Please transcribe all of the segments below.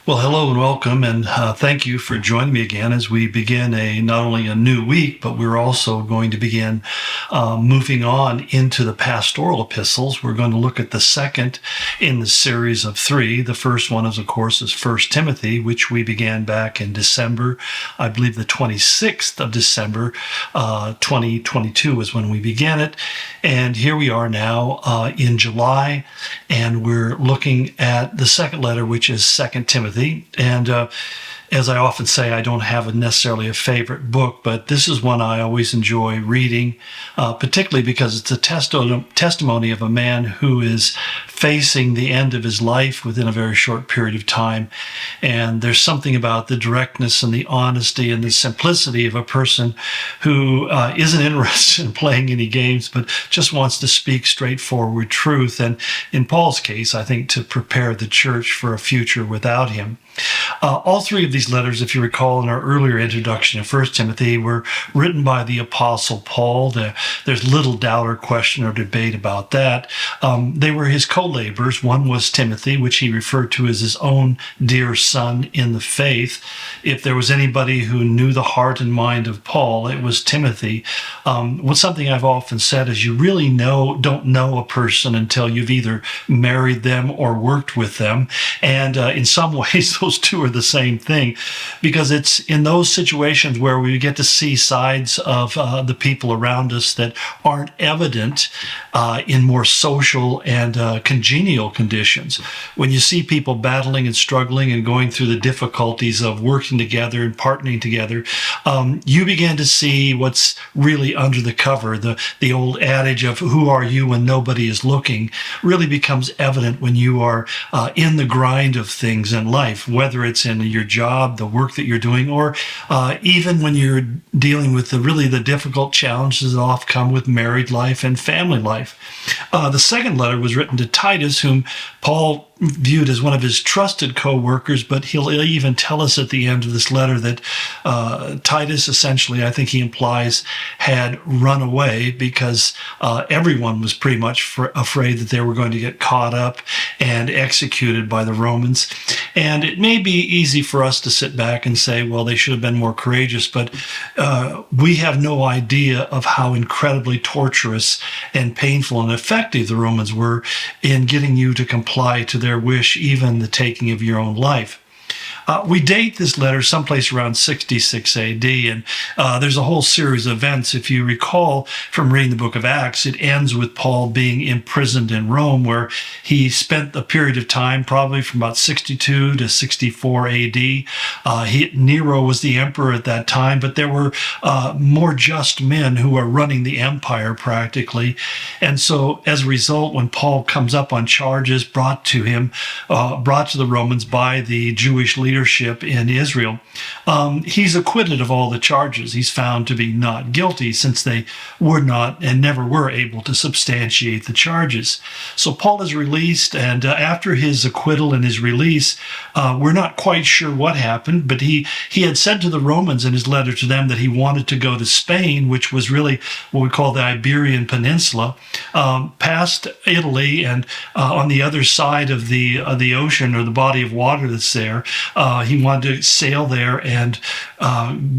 Well, hello and welcome, and thank you for joining me again as we begin not only a new week, but we're also going to begin moving on into the pastoral epistles. We're going to look at the second in the series of three. The first one, of course, is First Timothy, which we began back in December. I believe the 26th of December, 2022 is when we began it. And here we are now in July, and we're looking at the second letter, which is Second Timothy. And as I often say, I don't have necessarily a favorite book, but this is one I always enjoy reading, particularly because it's a testimony of a man who is facing the end of his life within a very short period of time. And there's something about the directness and the honesty and the simplicity of a person who isn't interested in playing any games, but just wants to speak straightforward truth. And in Paul's case, I think to prepare the church for a future without him. All three of these letters, if you recall in our earlier introduction of 1 Timothy, were written by the Apostle Paul. There's little doubt or question or debate about that. They were his co-laborers. One was Timothy, which he referred to as his own dear son in the faith. If there was anybody who knew the heart and mind of Paul, it was Timothy. What's something I've often said is you really don't know a person until you've either married them or worked with them. And in some ways, those two are the same thing, because it's in those situations where we get to see sides of the people around us that aren't evident in more social and congenial conditions. When you see people battling and struggling and going through the difficulties of working together and partnering together, you begin to see what's really under the cover. The old adage of who are you when nobody is looking really becomes evident when you are in the grind of things in life, whether it's in your job, the work that you're doing, or even when you're dealing with the difficult challenges that often come with married life and family life. The second letter was written to Titus, whom Paul viewed as one of his trusted co-workers, but he'll even tell us at the end of this letter that Titus, essentially, I think he implies, had run away because everyone was pretty much afraid that they were going to get caught up and executed by the Romans. And it may be easy for us to sit back and say, well, they should have been more courageous, but we have no idea of how incredibly torturous and painful and effective the Romans were in getting you to comply to their wish, even the taking of your own life. We date this letter someplace around 66 AD, and there's a whole series of events. If you recall from reading the book of Acts, it ends with Paul being imprisoned in Rome, where he spent a period of time, probably from about 62 to 64 AD. Nero was the emperor at that time, but there were more just men who were running the empire practically. And so as a result, when Paul comes up on charges brought to the Romans by the Jewish leadership in Israel, he's acquitted of all the charges. He's found to be not guilty, since they were not and never were able to substantiate the charges. So Paul is released, and after his acquittal and his release, we're not quite sure what happened, but he had said to the Romans in his letter to them that he wanted to go to Spain, which was really what we call the Iberian Peninsula, past Italy, and on the other side of the ocean, or the body of water that's there. He wanted to sail there and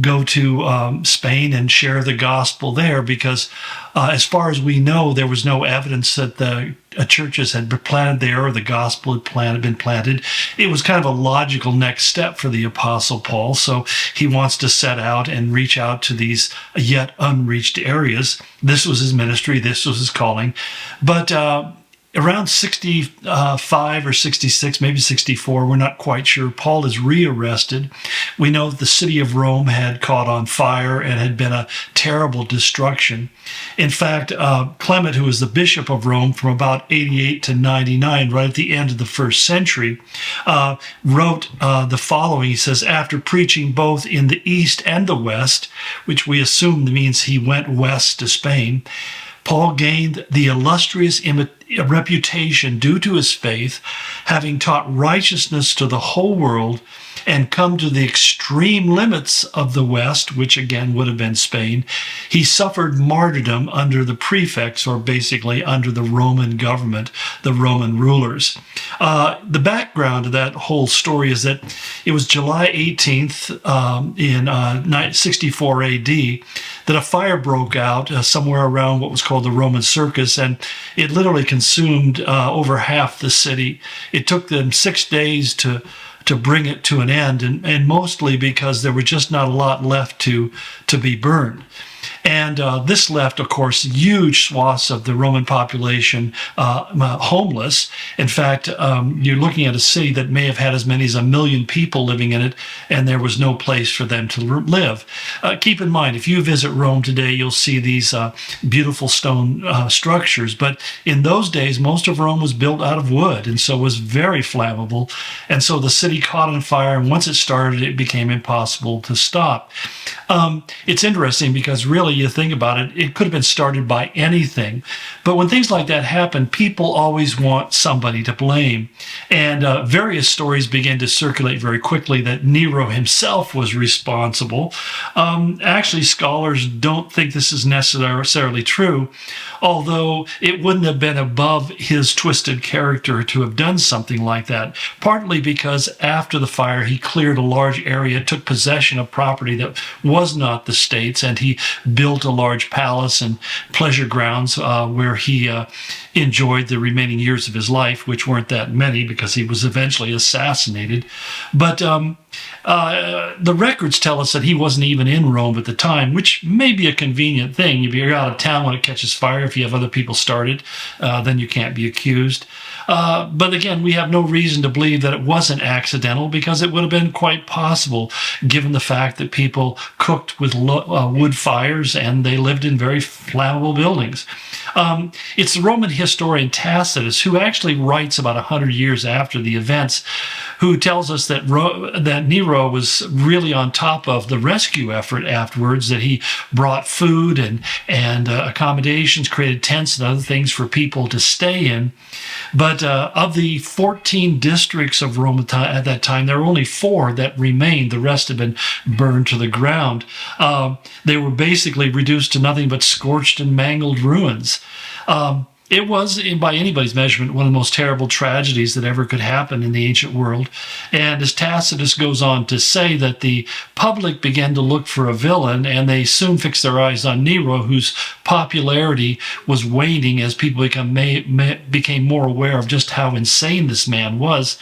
go to Spain and share the gospel there, because as far as we know, there was no evidence that the churches had been planted there or the gospel had been planted. It was kind of a logical next step for the Apostle Paul. So he wants to set out and reach out to these yet unreached areas. This was his ministry. This was his calling. But around 65 or 66, maybe 64, we're not quite sure, Paul is rearrested. We know that the city of Rome had caught on fire and had been a terrible destruction. In fact, Clement, who was the bishop of Rome from about 88 to 99, right at the end of the first century, wrote the following. He says, after preaching both in the east and the west, which we assume means he went west to Spain, Paul gained the illustrious a reputation due to his faith, having taught righteousness to the whole world, and come to the extreme limits of the West, which again would have been Spain. He suffered martyrdom under the prefects, or basically under the Roman government, the Roman rulers. The background of that whole story is that it was July 18th in 64 AD that a fire broke out somewhere around what was called the Roman Circus, and it literally consumed over half the city. It took them 6 days to bring it to an end, and mostly because there was just not a lot left to be burned. And this left, of course, huge swaths of the Roman population homeless. In fact, you're looking at a city that may have had as many as 1 million people living in it, and there was no place for them to live. Keep in mind, if you visit Rome today, you'll see these beautiful stone structures. But in those days, most of Rome was built out of wood, and so was very flammable. And so the city caught on fire, and once it started, it became impossible to stop. It's interesting because really, you think about it, it could have been started by anything. But when things like that happen, people always want somebody to blame. And various stories began to circulate very quickly that Nero himself was responsible. Actually, scholars don't think this is necessarily true, although it wouldn't have been above his twisted character to have done something like that, partly because after the fire, he cleared a large area, took possession of property that was not the state's, and he built a large palace and pleasure grounds where he enjoyed the remaining years of his life, which weren't that many because he was eventually assassinated. But the records tell us that he wasn't even in Rome at the time, which may be a convenient thing. You're out of town when it catches fire. If you have other people start it, then you can't be accused. But again, we have no reason to believe that it wasn't accidental, because it would have been quite possible, given the fact that people cooked with wood fires and they lived in very flammable buildings. It's the Roman historian Tacitus who actually writes about 100 years after the events, who tells us that Nero was really on top of the rescue effort afterwards, that he brought food and accommodations, created tents and other things for people to stay in. But of the 14 districts of Rome at that time, there were only 4 that remained. The rest had been burned to the ground. They were basically reduced to nothing but scorched and mangled ruins. It was, by anybody's measurement, one of the most terrible tragedies that ever could happen in the ancient world. And as Tacitus goes on to say, that the public began to look for a villain, and they soon fixed their eyes on Nero, whose popularity was waning as people became more aware of just how insane this man was.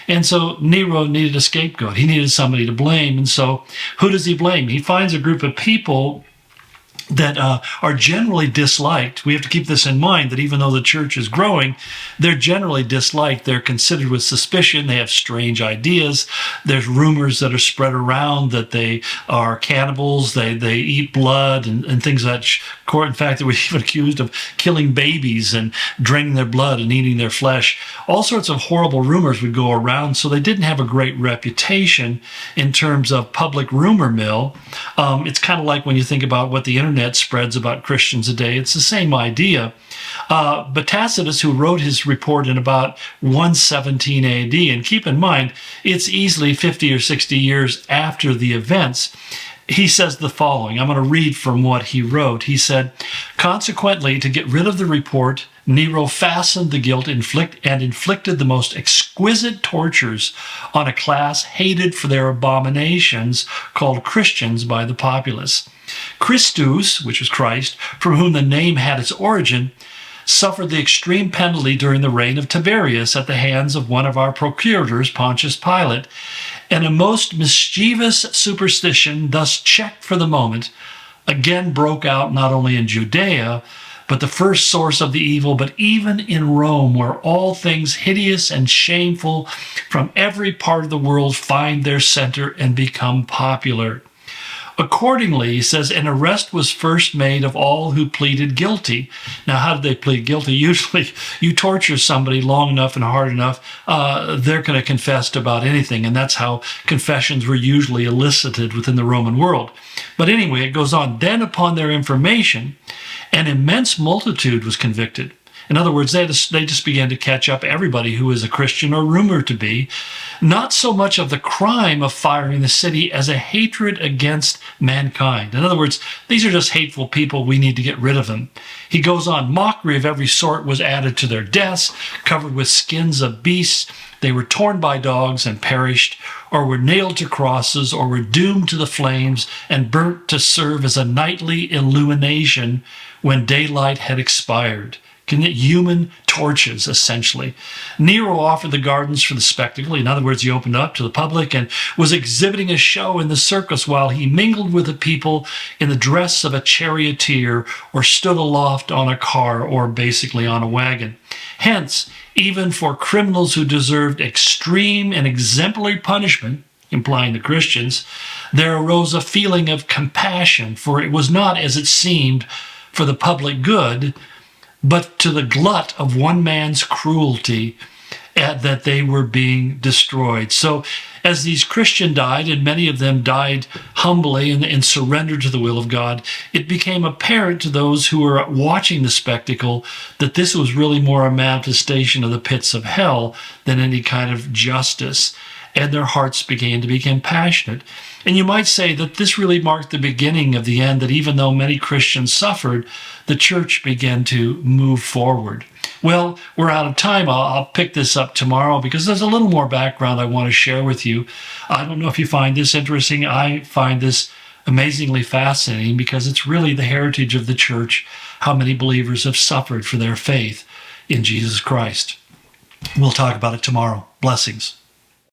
And so Nero needed a scapegoat. He needed somebody to blame. And so who does he blame? He finds a group of people that are generally disliked. We have to keep this in mind, that even though the church is growing, they're generally disliked. They're considered with suspicion. They have strange ideas. There's rumors that are spread around that they are cannibals. They eat blood and things like that. In fact, they were even accused of killing babies and draining their blood and eating their flesh. All sorts of horrible rumors would go around, so they didn't have a great reputation in terms of public rumor mill. It's kind of like when you think about what the internet spreads about Christians today. It's the same idea. But Tacitus, who wrote his report in about 117 AD, and keep in mind, it's easily 50 or 60 years after the events, he says the following. I'm going to read from what he wrote. He said, "Consequently, to get rid of the report, Nero fastened the guilt and inflicted the most exquisite tortures on a class hated for their abominations, called Christians by the populace. Christus, which was Christ, from whom the name had its origin, suffered the extreme penalty during the reign of Tiberius at the hands of one of our procurators, Pontius Pilate, and a most mischievous superstition, thus checked for the moment, again broke out not only in Judea, but the first source of the evil, but even in Rome, where all things hideous and shameful from every part of the world find their center and become popular. Accordingly," he says, "an arrest was first made of all who pleaded guilty." Now, how did they plead guilty? Usually, you torture somebody long enough and hard enough, they're going to confess to about anything. And that's how confessions were usually elicited within the Roman world. But anyway, it goes on. "Then upon their information, an immense multitude was convicted. In other words, they just began to catch up everybody who is a Christian or rumored to be, not so much of the crime of firing the city as a hatred against mankind. In other words, these are just hateful people. We need to get rid of them. He goes on, mockery of every sort was added to their deaths, covered with skins of beasts. They were torn by dogs and perished, or were nailed to crosses, or were doomed to the flames and burnt to serve as a nightly illumination when daylight had expired. Human torches, essentially. Nero offered the gardens for the spectacle. In other words, he opened up to the public and was exhibiting a show in the circus while he mingled with the people in the dress of a charioteer or stood aloft on a car or basically on a wagon. Hence, even for criminals who deserved extreme and exemplary punishment, implying the Christians, there arose a feeling of compassion, for it was not, as it seemed, for the public good, but to the glut of one man's cruelty that they were being destroyed. So as these Christians died, and many of them died humbly and surrendered to the will of God, it became apparent to those who were watching the spectacle that this was really more a manifestation of the pits of hell than any kind of justice. And their hearts began to be compassionate. And you might say that this really marked the beginning of the end, that even though many Christians suffered, the church began to move forward. Well, we're out of time. I'll pick this up tomorrow because there's a little more background I want to share with you. I don't know if you find this interesting. I find this amazingly fascinating because it's really the heritage of the church, how many believers have suffered for their faith in Jesus Christ. We'll talk about it tomorrow. Blessings.